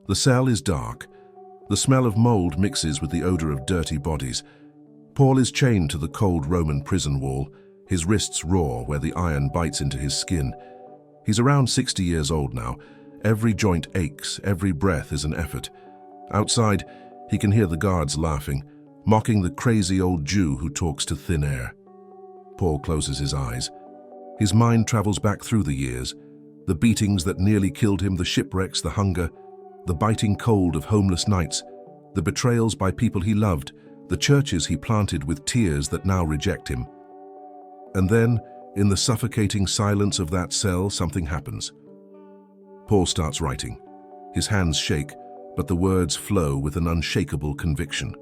The cell is dark. The smell of mold mixes with the odor of dirty bodies. Paul is chained to the cold Roman prison wall, his wrists raw where the iron bites into his skin. He's around 60 years old now. Every joint aches, every breath is an effort. Outside, he can hear the guards laughing, mocking the crazy old Jew who talks to thin air. Paul closes his eyes. His mind travels back through the years, the beatings that nearly killed him, the shipwrecks, the hunger, the biting cold of homeless nights, the betrayals by people he loved, the churches he planted with tears that now reject him. And then, in the suffocating silence of that cell, something happens. Paul starts writing. His hands shake, but the words flow with an unshakable conviction.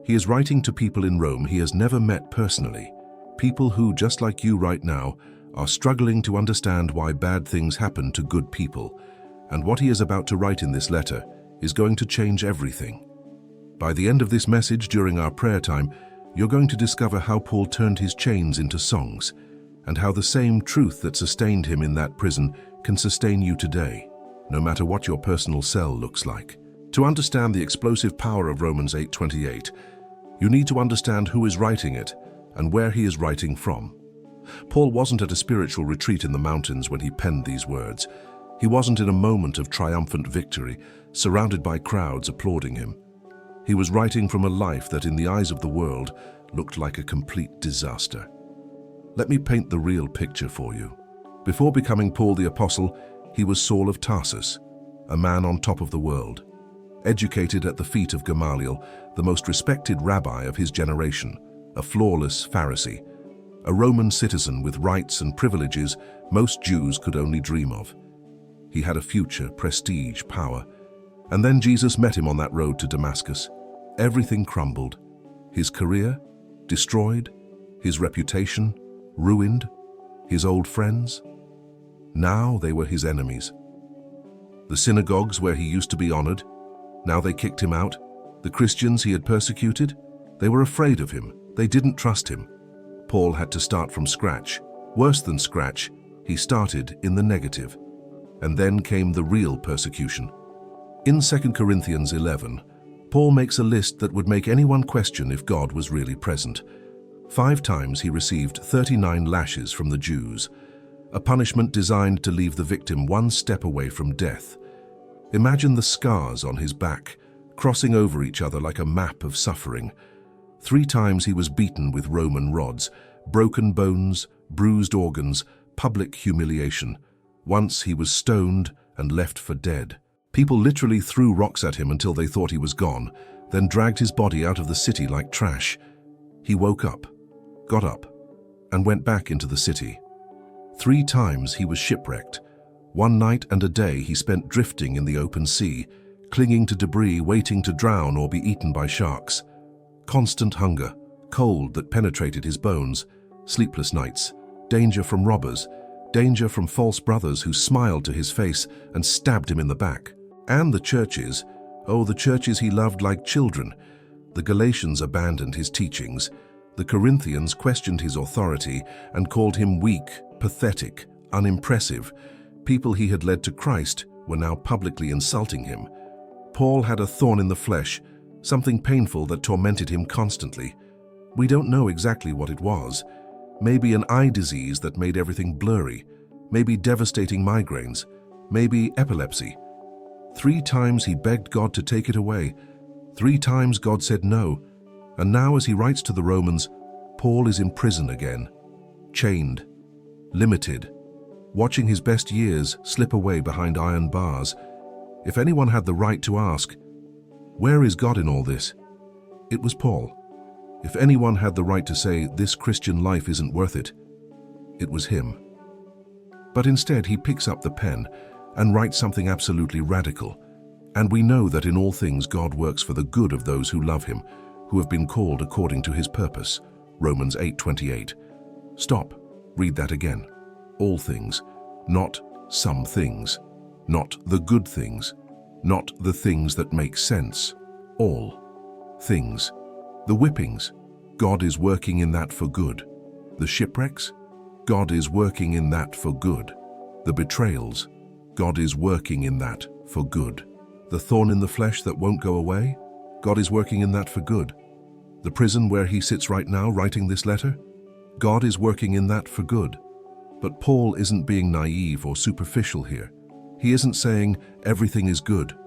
He is writing to people in Rome he has never met personally, people who, just like you right now, are struggling to understand why bad things happen to good people, and what he is about to write in this letter is going to change everything. By the end of this message during our prayer time, you're going to discover how Paul turned his chains into songs, and how the same truth that sustained him in that prison can sustain you today, no matter what your personal cell looks like. To understand the explosive power of Romans 8:28, you need to understand who is writing it and where he is writing from. Paul wasn't at a spiritual retreat in the mountains when he penned these words. He wasn't in a moment of triumphant victory, surrounded by crowds applauding him. He was writing from a life that, in the eyes of the world, looked like a complete disaster. Let me paint the real picture for you. Before becoming Paul the Apostle, he was Saul of Tarsus, a man on top of the world. Educated at the feet of Gamaliel, the most respected rabbi of his generation, a flawless Pharisee, a Roman citizen with rights and privileges most Jews could only dream of. He had a future, prestige, power. And then Jesus met him on that road to Damascus. Everything crumbled. His career, destroyed. His reputation, ruined. His old friends, now they were his enemies. The synagogues where he used to be honored, now they kicked him out. The Christians he had persecuted, they were afraid of him. They didn't trust him. Paul had to start from scratch. Worse than scratch, he started in the negative. And then came the real persecution. In 2 Corinthians 11, Paul makes a list that would make anyone question if God was really present. 5 times he received 39 lashes from the Jews, a punishment designed to leave the victim one step away from death. Imagine the scars on his back, crossing over each other like a map of suffering. 3 times he was beaten with Roman rods, broken bones, bruised organs, public humiliation. Once he was stoned and left for dead. People literally threw rocks at him until they thought he was gone, then dragged his body out of the city like trash. He woke up, got up, and went back into the city. 3 times he was shipwrecked. 1 night and a day he spent drifting in the open sea, clinging to debris, waiting to drown or be eaten by sharks. Constant hunger, cold that penetrated his bones, sleepless nights, danger from robbers, danger from false brothers who smiled to his face and stabbed him in the back. And the churches, oh, the churches he loved like children. The Galatians abandoned his teachings. The Corinthians questioned his authority and called him weak, pathetic, unimpressive. People he had led to Christ were now publicly insulting him. Paul had a thorn in the flesh, something painful that tormented him constantly. We don't know exactly what it was. Maybe an eye disease that made everything blurry. Maybe devastating migraines. Maybe epilepsy. 3 times he begged God to take it away. 3 times God said no. And now, as he writes to the Romans, Paul is in prison again, chained, limited, watching his best years slip away behind iron bars. If anyone had the right to ask, where is God in all this? It was Paul. If anyone had the right to say, this Christian life isn't worth it, it was him. But instead he picks up the pen and writes something absolutely radical. And we know that in all things God works for the good of those who love him, who have been called according to his purpose. Romans 8:28. Stop. Read that again. All things, not some things, not the good things, not the things that make sense. All things. The whippings, God is working in that for good. The shipwrecks, God is working in that for good. The betrayals, God is working in that for good. The thorn in the flesh that won't go away? God is working in that for good. The prison where he sits right now writing this letter? God is working in that for good. But Paul isn't being naive or superficial here. He isn't saying everything is good.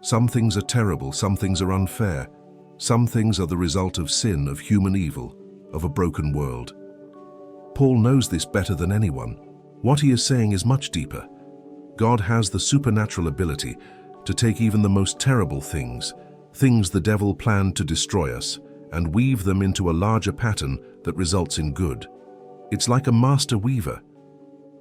Some things are terrible, some things are unfair. Some things are the result of sin, of human evil, of a broken world. Paul knows this better than anyone. What he is saying is much deeper. God has the supernatural ability to take even the most terrible things, things the devil planned to destroy us, and weave them into a larger pattern that results in good. It's like a master weaver.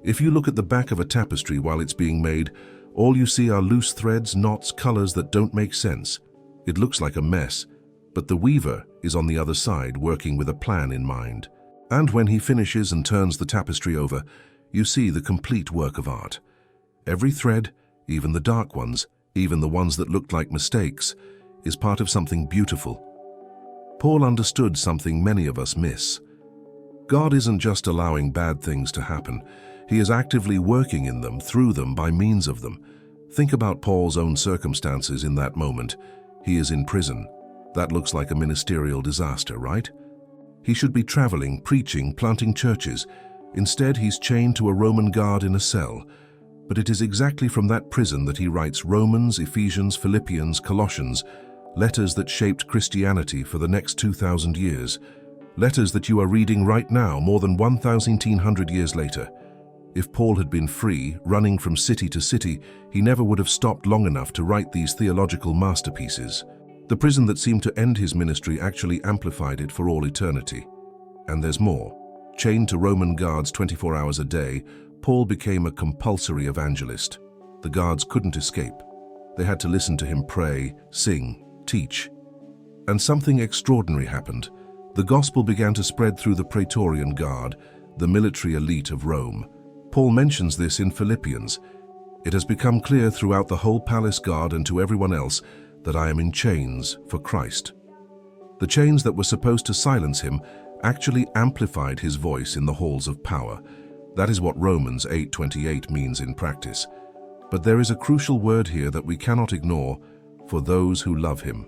If you look at the back of a tapestry while it's being made, all you see are loose threads, knots, colors that don't make sense. It looks like a mess, but the weaver is on the other side working with a plan in mind. And when he finishes and turns the tapestry over, you see the complete work of art. Every thread, even the dark ones, even the ones that looked like mistakes, is part of something beautiful. Paul understood something many of us miss. God isn't just allowing bad things to happen. He is actively working in them, through them, by means of them. Think about Paul's own circumstances in that moment. He is in prison. That looks like a ministerial disaster, right? He should be traveling, preaching, planting churches. Instead, he's chained to a Roman guard in a cell. But it is exactly from that prison that he writes Romans, Ephesians, Philippians, Colossians, letters that shaped Christianity for the next 2,000 years. Letters that you are reading right now, more than 1,800 years later. If Paul had been free, running from city to city, he never would have stopped long enough to write these theological masterpieces. The prison that seemed to end his ministry actually amplified it for all eternity. And there's more. Chained to Roman guards 24 hours a day, Paul became a compulsory evangelist. The guards couldn't escape. They had to listen to him pray, sing, teach. And something extraordinary happened. The gospel began to spread through the Praetorian Guard, the military elite of Rome. Paul mentions this in Philippians. It has become clear throughout the whole palace guard and to everyone else that I am in chains for Christ. The chains that were supposed to silence him actually amplified his voice in the halls of power. That is what Romans 8:28 means in practice. But there is a crucial word here that we cannot ignore: for those who love him.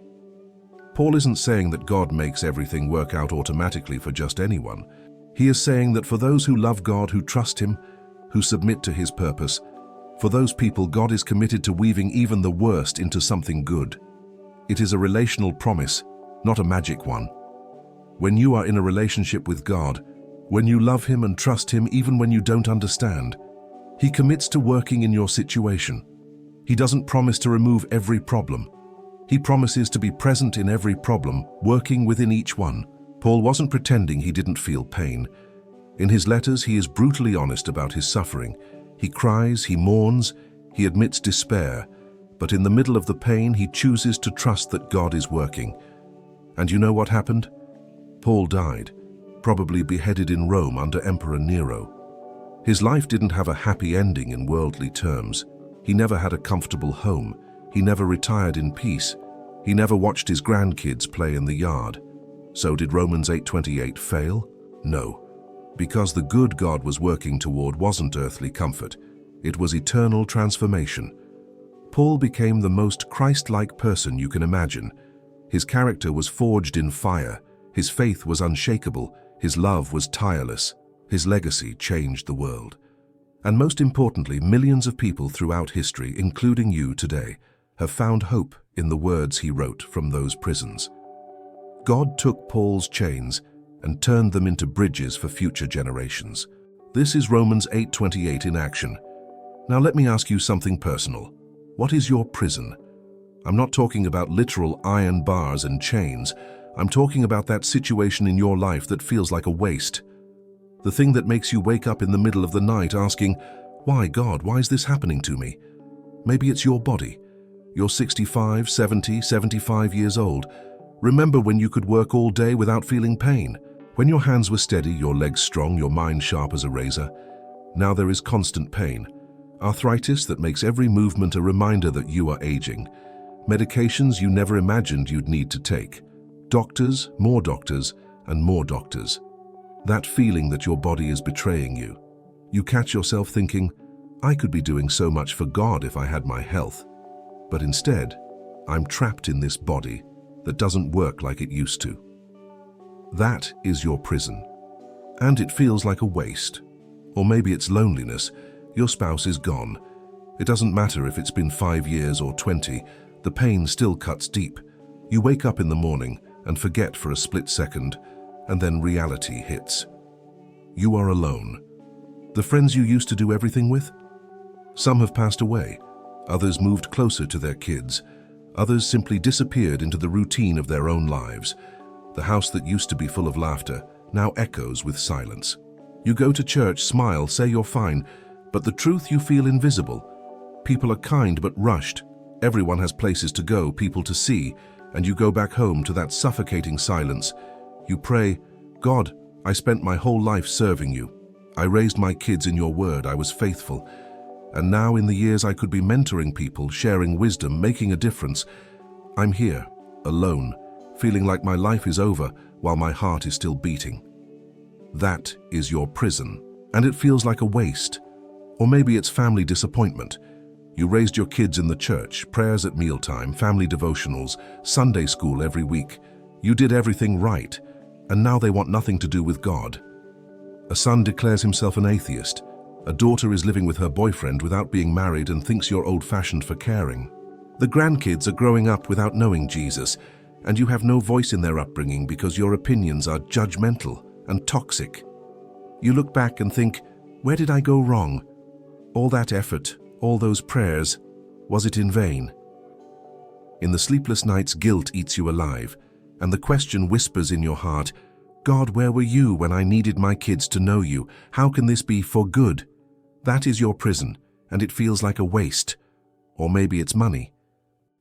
Paul isn't saying that God makes everything work out automatically for just anyone. He is saying that for those who love God, who trust him, who submit to his purpose, for those people, God is committed to weaving even the worst into something good. It is a relational promise, not a magic one. When you are in a relationship with God, when you love him and trust him even when you don't understand, he commits to working in your situation. He doesn't promise to remove every problem. He promises to be present in every problem, working within each one. Paul wasn't pretending he didn't feel pain. In his letters, he is brutally honest about his suffering. He cries, he mourns, he admits despair, but in the middle of the pain, he chooses to trust that God is working. And you know what happened? Paul died, probably beheaded in Rome under Emperor Nero. His life didn't have a happy ending in worldly terms. He never had a comfortable home. He never retired in peace. He never watched his grandkids play in the yard. So did Romans 8:28 fail? No, because the good God was working toward wasn't earthly comfort. It was eternal transformation. Paul became the most Christ-like person you can imagine. His character was forged in fire. His faith was unshakable. His love was tireless. His legacy changed the world. And most importantly, millions of people throughout history, including you today, have found hope in the words he wrote from those prisons. God took Paul's chains and turned them into bridges for future generations. This is Romans 8:28 in action. Now let me ask you something personal. What is your prison? I'm not talking about literal iron bars and chains. I'm talking about that situation in your life that feels like a waste. The thing that makes you wake up in the middle of the night asking, why God, why is this happening to me? Maybe it's your body. You're 65, 70, 75 years old. Remember when you could work all day without feeling pain? When your hands were steady, your legs strong, your mind sharp as a razor? Now there is constant pain. Arthritis that makes every movement a reminder that you are aging. Medications you never imagined you'd need to take. Doctors, and more doctors. That feeling that your body is betraying you. You catch yourself thinking, I could be doing so much for God if I had my health. but instead, I'm trapped in this body that doesn't work like it used to. That is your prison. And it feels like a waste. Or maybe it's loneliness. Your spouse is gone. It doesn't matter if it's been 5 years or 20, the pain still cuts deep. You wake up in the morning and forget for a split second, and then reality hits. You are alone. The friends you used to do everything with? Some have passed away. Others moved closer to their kids. Others simply disappeared into the routine of their own lives. The house that used to be full of laughter now echoes with silence. You go to church, smile, say you're fine, but the truth, you feel invisible. People are kind but rushed. Everyone has places to go, people to see, and you go back home to that suffocating silence. You pray, God, I spent my whole life serving you. I raised my kids in your word, I was faithful. And now in the years I could be mentoring people, sharing wisdom, making a difference, I'm here, alone, feeling like my life is over while my heart is still beating. That is your prison, and it feels like a waste. Or maybe it's family disappointment. You raised your kids in the church, prayers at mealtime, family devotionals, Sunday school every week. You did everything right, and now they want nothing to do with God. A son declares himself an atheist. A daughter is living with her boyfriend without being married and thinks you're old-fashioned for caring. The grandkids are growing up without knowing Jesus, and you have no voice in their upbringing because your opinions are judgmental and toxic. You look back and think, where did I go wrong? All that effort, all those prayers, was it in vain? In the sleepless nights, guilt eats you alive, and the question whispers in your heart, God, where were you when I needed my kids to know you? How can this be for good? That is your prison, and it feels like a waste. Or maybe it's money.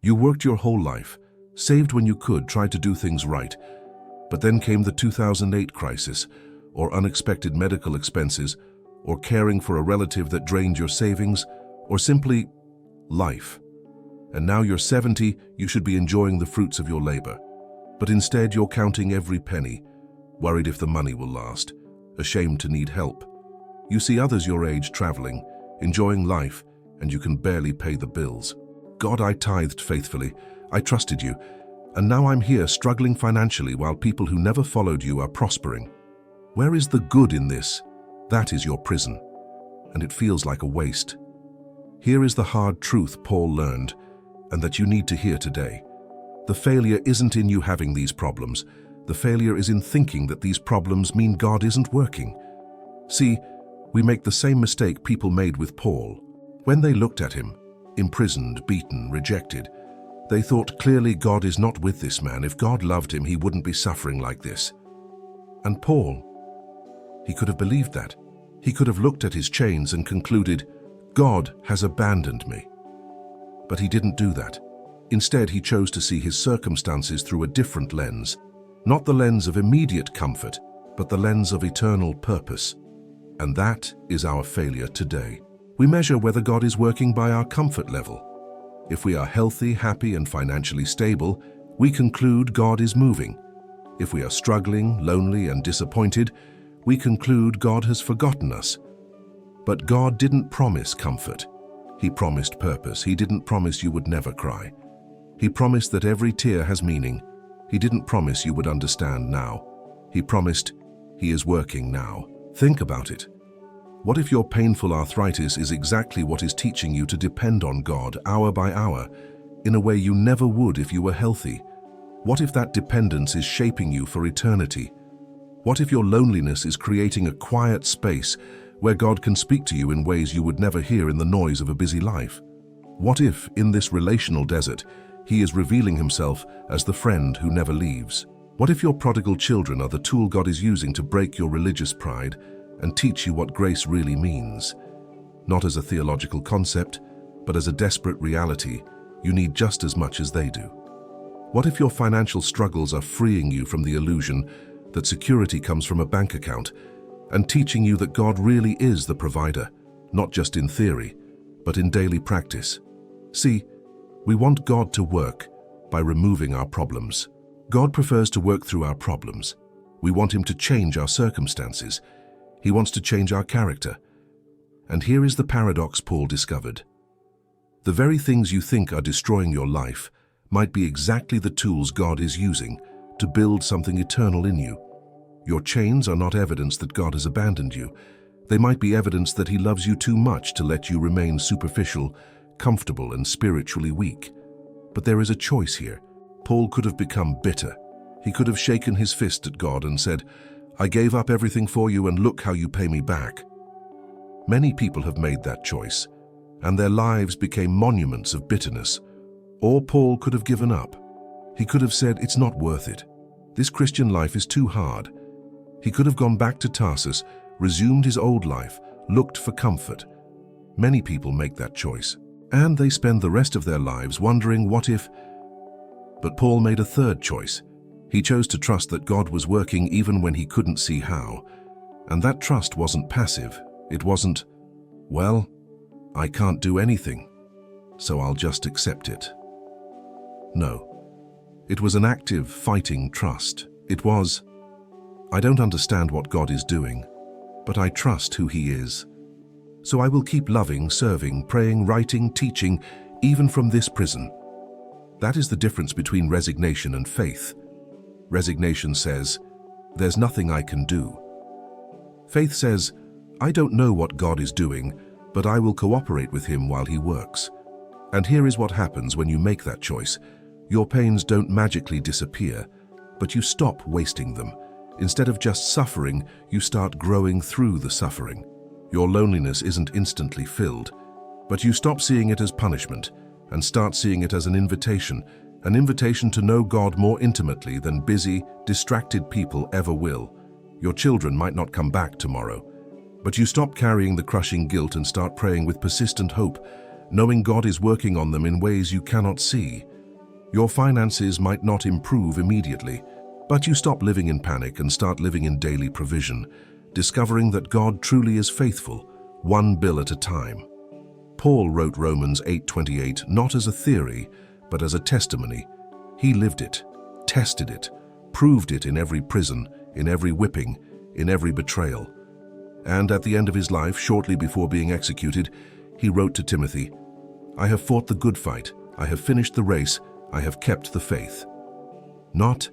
You worked your whole life, saved when you could, tried to do things right. But then came the 2008 crisis, or unexpected medical expenses, or caring for a relative that drained your savings, or simply life. And now you're 70, you should be enjoying the fruits of your labor. But instead you're counting every penny, worried if the money will last, ashamed to need help. You see others your age traveling, enjoying life, and you can barely pay the bills. God, I tithed faithfully, I trusted you, and now I'm here struggling financially while people who never followed you are prospering. Where is the good in this? That is your prison, and it feels like a waste. Here is the hard truth Paul learned, and that you need to hear today. The failure isn't in you having these problems. The failure is in thinking that these problems mean God isn't working. See, we make the same mistake people made with Paul. When they looked at him, imprisoned, beaten, rejected, they thought clearly God is not with this man. If God loved him, he wouldn't be suffering like this. And Paul, he could have believed that. He could have looked at his chains and concluded, God has abandoned me. But he didn't do that. Instead, he chose to see his circumstances through a different lens. Not the lens of immediate comfort, but the lens of eternal purpose. And that is our failure today. We measure whether God is working by our comfort level. If we are healthy, happy, and financially stable, we conclude God is moving. If we are struggling, lonely, and disappointed, we conclude God has forgotten us. But God didn't promise comfort. He promised purpose. He didn't promise you would never cry. He promised that every tear has meaning. He didn't promise you would understand now. He promised He is working now. Think about it. What if your painful arthritis is exactly what is teaching you to depend on God hour by hour, in a way you never would if you were healthy? What if that dependence is shaping you for eternity? What if your loneliness is creating a quiet space where God can speak to you in ways you would never hear in the noise of a busy life? What if, in this relational desert, He is revealing Himself as the friend who never leaves? What if your prodigal children are the tool God is using to break your religious pride and teach you what grace really means? Not as a theological concept, but as a desperate reality you need just as much as they do. What if your financial struggles are freeing you from the illusion that security comes from a bank account and teaching you that God really is the provider, not just in theory, but in daily practice? See, we want God to work by removing our problems. God prefers to work through our problems. We want Him to change our circumstances. He wants to change our character. And here is the paradox Paul discovered. The very things you think are destroying your life might be exactly the tools God is using to build something eternal in you. Your chains are not evidence that God has abandoned you. They might be evidence that He loves you too much to let you remain superficial, comfortable, and spiritually weak. But there is a choice here. Paul could have become bitter. He could have shaken his fist at God and said, "I gave up everything for you and look how you pay me back." Many people have made that choice, and their lives became monuments of bitterness. Or Paul could have given up. He could have said, "It's not worth it. This Christian life is too hard." He could have gone back to Tarsus, resumed his old life, looked for comfort. Many people make that choice, and they spend the rest of their lives wondering what if. But Paul made a third choice. He chose to trust that God was working even when he couldn't see how. And that trust wasn't passive. It wasn't, "Well, I can't do anything, so I'll just accept it." No. It was an active, fighting trust. It was, "I don't understand what God is doing, but I trust who He is. So I will keep loving, serving, praying, writing, teaching, even from this prison." That is the difference between resignation and faith. Resignation says, "There's nothing I can do." Faith says, "I don't know what God is doing, but I will cooperate with Him while He works." And here is what happens when you make that choice. Your pains don't magically disappear, but you stop wasting them. Instead of just suffering, you start growing through the suffering. Your loneliness isn't instantly filled, but you stop seeing it as punishment and start seeing it as an invitation to know God more intimately than busy, distracted people ever will. Your children might not come back tomorrow, but you stop carrying the crushing guilt and start praying with persistent hope, knowing God is working on them in ways you cannot see. Your finances might not improve immediately, but you stop living in panic and start living in daily provision, discovering that God truly is faithful, one bill at a time. Paul wrote Romans 8:28 not as a theory, but as a testimony. He lived it, tested it, proved it in every prison, in every whipping, in every betrayal. And at the end of his life, shortly before being executed, he wrote to Timothy, "I have fought the good fight, I have finished the race, I have kept the faith." Not,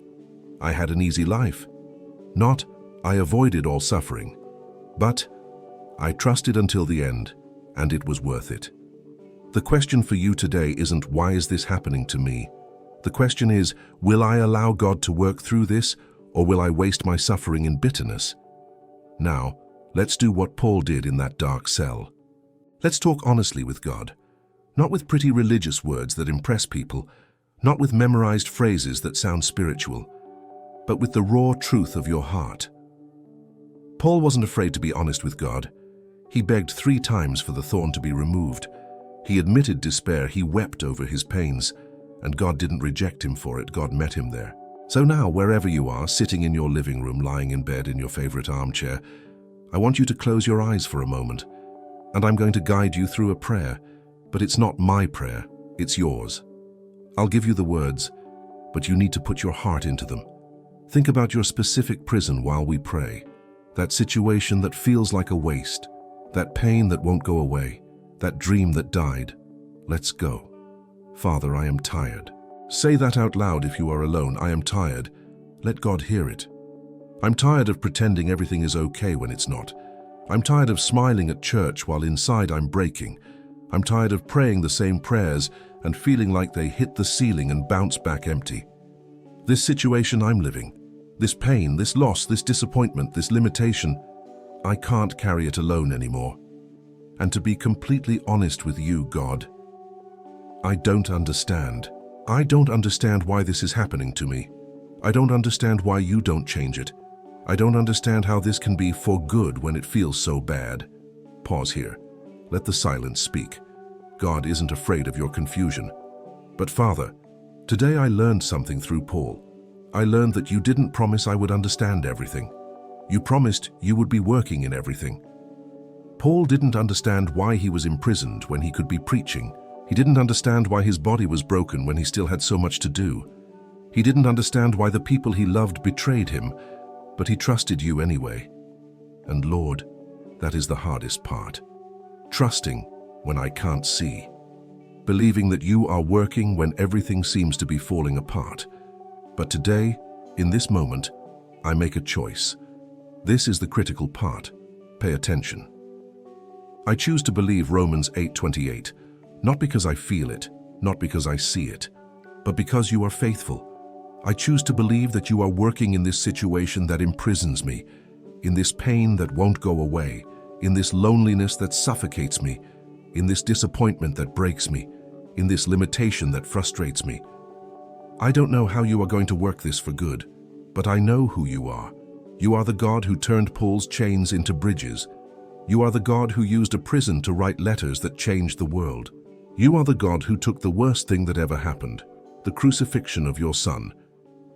"I had an easy life." Not, "I avoided all suffering." But, "I trusted until the end, and it was worth it." The question for you today isn't, "Why is this happening to me?" The question is, will I allow God to work through this, or will I waste my suffering in bitterness? Now, let's do what Paul did in that dark cell. Let's talk honestly with God, not with pretty religious words that impress people, not with memorized phrases that sound spiritual, but with the raw truth of your heart. Paul wasn't afraid to be honest with God. He begged 3 times for the thorn to be removed. He admitted despair, he wept over his pains, and God didn't reject him for it, God met him there. So now, wherever you are, sitting in your living room, lying in bed in your favorite armchair, I want you to close your eyes for a moment, and I'm going to guide you through a prayer, but it's not my prayer, it's yours. I'll give you the words, but you need to put your heart into them. Think about your specific prison while we pray, that situation that feels like a waste, that pain that won't go away, that dream that died. Let's go. Father, I am tired. Say that out loud if you are alone. I am tired. Let God hear it. I'm tired of pretending everything is okay when it's not. I'm tired of smiling at church while inside I'm breaking. I'm tired of praying the same prayers and feeling like they hit the ceiling and bounce back empty. This situation I'm living, this pain, this loss, this disappointment, this limitation, I can't carry it alone anymore. And to be completely honest with you, God, I don't understand. I don't understand why this is happening to me. I don't understand why you don't change it. I don't understand how this can be for good when it feels so bad. Pause here. Let the silence speak. God isn't afraid of your confusion. But Father, today I learned something through Paul. I learned that you didn't promise I would understand everything. You promised you would be working in everything. Paul didn't understand why he was imprisoned when he could be preaching. He didn't understand why his body was broken when he still had so much to do. He didn't understand why the people he loved betrayed him, but he trusted you anyway. And Lord, that is the hardest part. Trusting when I can't see. believing that you are working when everything seems to be falling apart. But today, in this moment, I make a choice. This is the critical part. Pay attention. I choose to believe Romans 8:28, not because I feel it, not because I see it, but because you are faithful. I choose to believe that you are working in this situation that imprisons me, in this pain that won't go away, in this loneliness that suffocates me, in this disappointment that breaks me, in this limitation that frustrates me. I don't know how you are going to work this for good, but I know who you are. You are the God who turned Paul's chains into bridges. You are the God who used a prison to write letters that changed the world. You are the God who took the worst thing that ever happened, the crucifixion of your Son,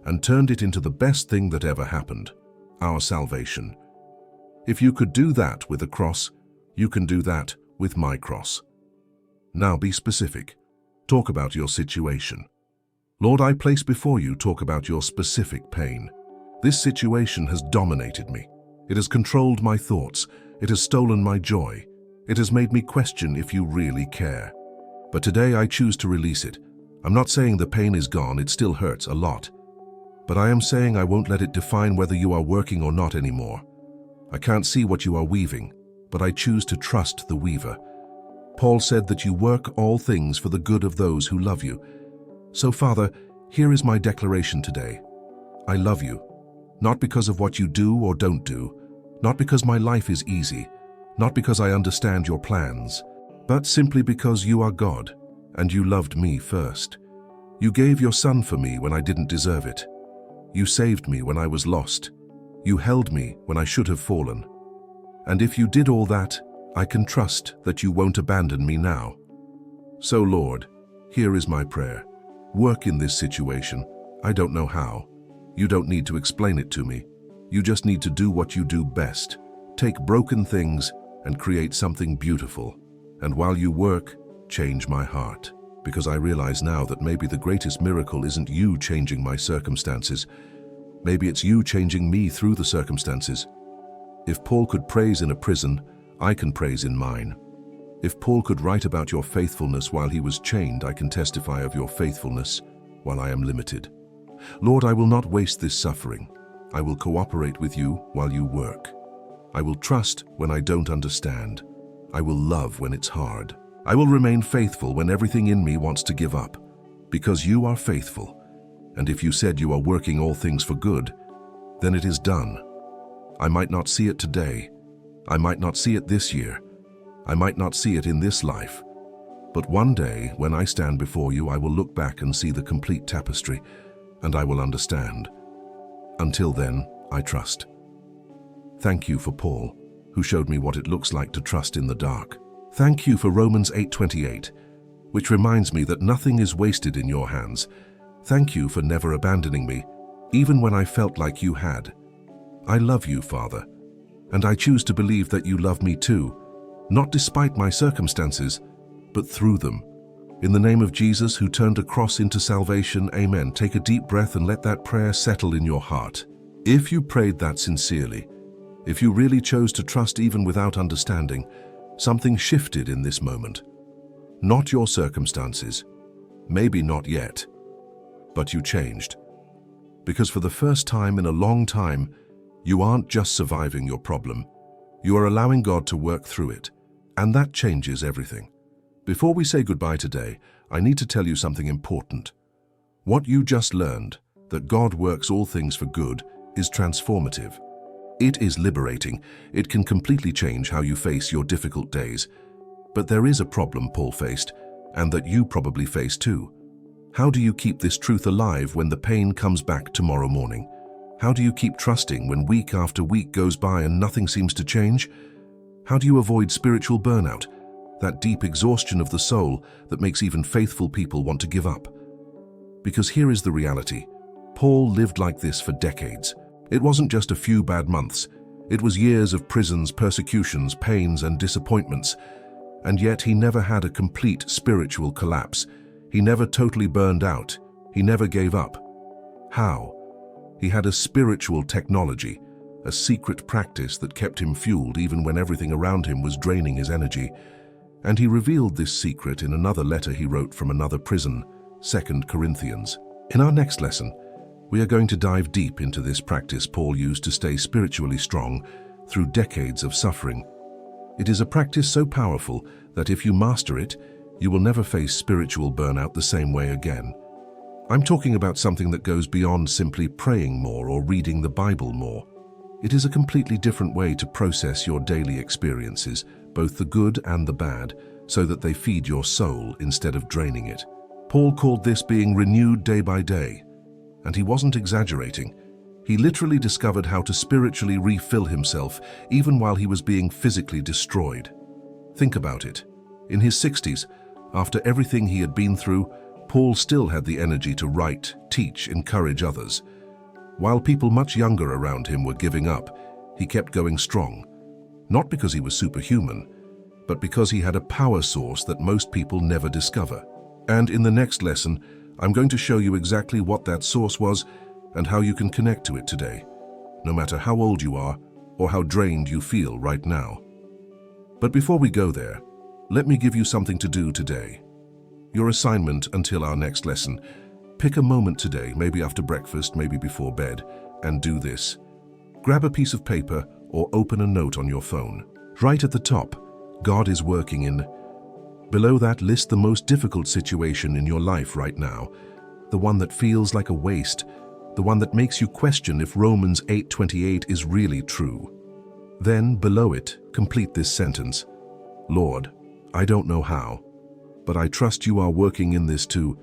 and turned it into the best thing that ever happened, our salvation. If you could do that with a cross, you can do that with my cross. Now be specific. Talk about your situation. Lord, I place before you, talk about your specific pain. This situation has dominated me. It has controlled my thoughts. It has stolen my joy. It has made me question if you really care. But today I choose to release it. I'm not saying the pain is gone, it still hurts a lot. But I am saying I won't let it define whether you are working or not anymore. I can't see what you are weaving, but I choose to trust the weaver. Paul said that you work all things for the good of those who love you. So, Father, here is my declaration today. I love you, not because of what you do or don't do, not because my life is easy, not because I understand your plans, but simply because you are God, and you loved me first. You gave your Son for me when I didn't deserve it. You saved me when I was lost. You held me when I should have fallen. And if you did all that, I can trust that you won't abandon me now. So, Lord, here is my prayer. Work in this situation. I don't know how. You don't need to explain it to me. You just need to do what you do best. Take broken things and create something beautiful. And while you work, change my heart. Because I realize now that maybe the greatest miracle isn't you changing my circumstances. Maybe it's you changing me through the circumstances. If Paul could praise in a prison, I can praise in mine. If Paul could write about your faithfulness while he was chained, I can testify of your faithfulness while I am limited. Lord, I will not waste this suffering. I will cooperate with you while you work. I will trust when I don't understand. I will love when it's hard. I will remain faithful when everything in me wants to give up, because you are faithful. And if you said you are working all things for good, then it is done. I might not see it today. I might not see it this year. I might not see it in this life. But one day, when I stand before you, I will look back and see the complete tapestry, and I will understand. Until then, I trust. Thank you for Paul, who showed me what it looks like to trust in the dark. Thank you for Romans 8:28, which reminds me that nothing is wasted in your hands. Thank you for never abandoning me, even when I felt like you had. I love you, Father, and I choose to believe that you love me too, not despite my circumstances, but through them. In the name of Jesus, who turned a cross into salvation, amen. Take a deep breath and let that prayer settle in your heart. If you prayed that sincerely, if you really chose to trust even without understanding, something shifted in this moment. Not your circumstances, maybe not yet, but you changed. Because for the first time in a long time, you aren't just surviving your problem, you are allowing God to work through it, and that changes everything. Before we say goodbye today, I need to tell you something important. What you just learned, that God works all things for good, is transformative. It is liberating. It can completely change how you face your difficult days. But there is a problem Paul faced, and that you probably face too. How do you keep this truth alive when the pain comes back tomorrow morning? How do you keep trusting when week after week goes by and nothing seems to change? How do you avoid spiritual burnout, that deep exhaustion of the soul that makes even faithful people want to give up? Because here is the reality. Paul lived like this for decades. It wasn't just a few bad months. It was years of prisons, persecutions, pains, and disappointments. And yet he never had a complete spiritual collapse. He never totally burned out. He never gave up. How? He had a spiritual technology, a secret practice that kept him fueled even when everything around him was draining his energy. And he revealed this secret in another letter he wrote from another prison, 2 Corinthians. In our next lesson, we are going to dive deep into this practice Paul used to stay spiritually strong through decades of suffering. It is a practice so powerful that if you master it, you will never face spiritual burnout the same way again. I'm talking about something that goes beyond simply praying more or reading the Bible more. It is a completely different way to process your daily experiences, both the good and the bad, so that they feed your soul instead of draining it. Paul called this being renewed day by day, and he wasn't exaggerating. He literally discovered how to spiritually refill himself even while he was being physically destroyed. Think about it. In his 60s, after everything he had been through, Paul still had the energy to write, teach, encourage others. While people much younger around him were giving up, he kept going strong. Not because he was superhuman, but because he had a power source that most people never discover. And in the next lesson, I'm going to show you exactly what that source was and how you can connect to it today, no matter how old you are or how drained you feel right now. But before we go there, let me give you something to do today. Your assignment until our next lesson: pick a moment today, maybe after breakfast, maybe before bed, and do this. Grab a piece of paper or open a note on your phone. Right at the top, God is working in. Below that, list the most difficult situation in your life right now, the one that feels like a waste, the one that makes you question if Romans 8:28 is really true. Then, below it, complete this sentence: Lord, I don't know how, but I trust you are working in this too.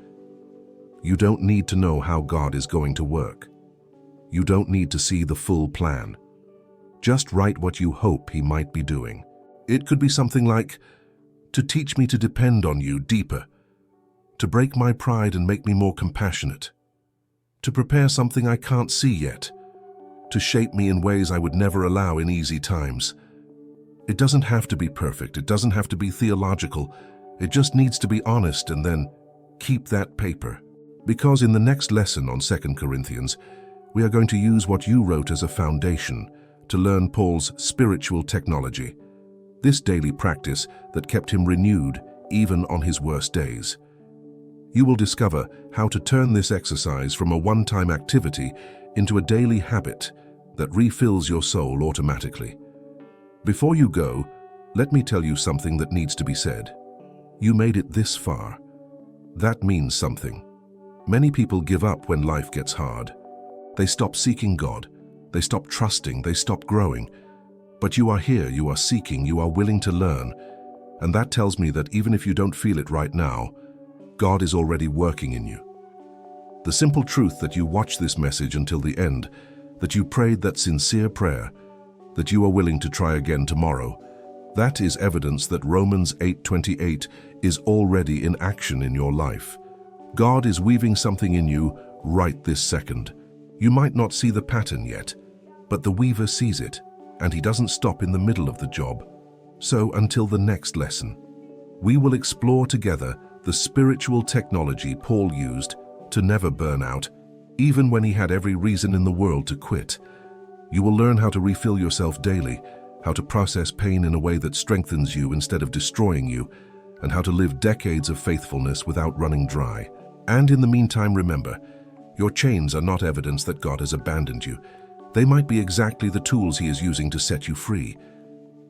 You don't need to know how God is going to work. You don't need to see the full plan. Just write what you hope he might be doing. It could be something like, to teach me to depend on you deeper, to break my pride and make me more compassionate, to prepare something I can't see yet, to shape me in ways I would never allow in easy times. It doesn't have to be perfect. It doesn't have to be theological. It just needs to be honest, and then keep that paper. Because in the next lesson on 2 Corinthians, we are going to use what you wrote as a foundation to learn Paul's spiritual technology, this daily practice that kept him renewed even on his worst days. You will discover how to turn this exercise from a one-time activity into a daily habit that refills your soul automatically. Before you go, let me tell you something that needs to be said. You made it this far. That means something. Many people give up when life gets hard. They stop seeking God. They stop trusting. They stop growing. But you are here, you are seeking, you are willing to learn. And that tells me that even if you don't feel it right now, God is already working in you. The simple truth that you watched this message until the end, that you prayed that sincere prayer, that you are willing to try again tomorrow, that is evidence that Romans 8:28 is already in action in your life. God is weaving something in you right this second. You might not see the pattern yet, but the weaver sees it, and he doesn't stop in the middle of the job. So until the next lesson, we will explore together the spiritual technology Paul used to never burn out, even when he had every reason in the world to quit. You will learn how to refill yourself daily, how to process pain in a way that strengthens you instead of destroying you, and how to live decades of faithfulness without running dry. And in the meantime, remember, your chains are not evidence that God has abandoned you. They might be exactly the tools he is using to set you free.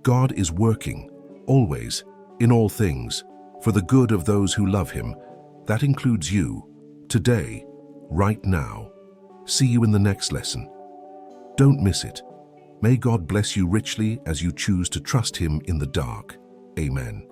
God is working, always, in all things, for the good of those who love him. That includes you, today, right now. See you in the next lesson. Don't miss it. May God bless you richly as you choose to trust him in the dark. Amen.